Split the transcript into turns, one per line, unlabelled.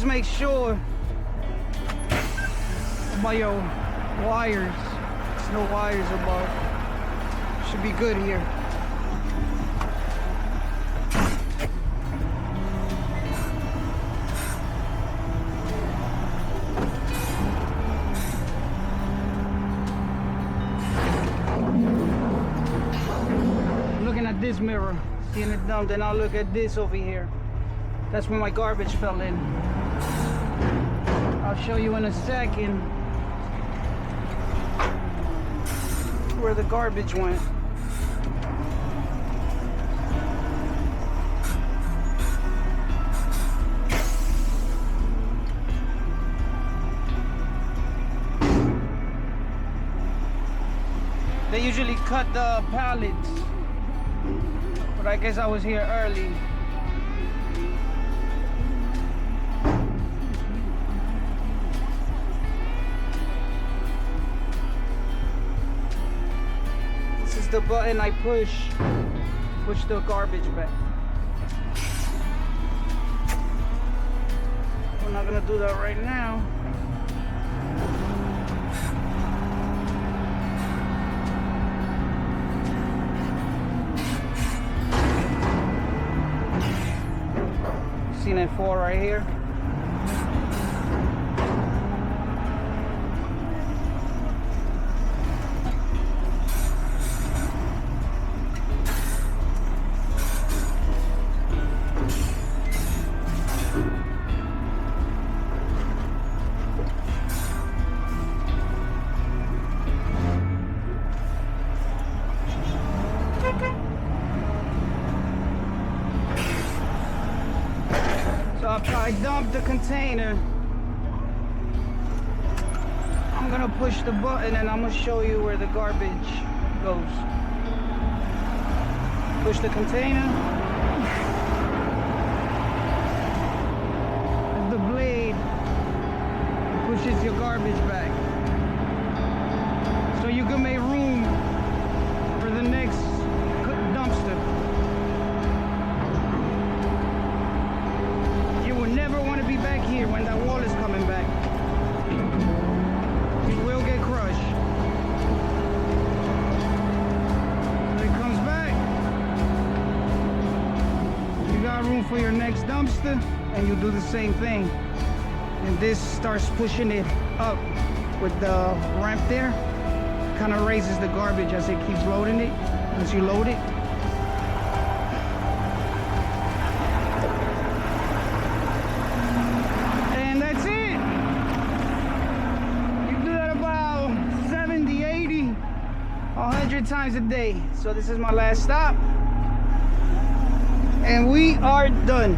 always make sure by your wires, there's no wires above. Should be good here. Looking at this mirror, seeing it dump, then I'll look at this over here. That's where my garbage fell in. I'll show you in a second where the garbage went. They usually cut the pallets, but I guess I was here early. This is the button I push the garbage back. We're not gonna do that right now. Seen it 4 right here. So after I dump the container, I'm gonna push the button and I'm gonna show you where the garbage goes. Push the container. The blade pushes your garbage back. So you can make room for the next dumpster. Never want to be back here when that wall is coming back. You will get crushed. When it comes back, you got room for your next dumpster, and you do the same thing. And this starts pushing it up with the ramp there. Kind of raises the garbage as it keeps loading it, as you load it. Times a day. So this is my last stop and we are done.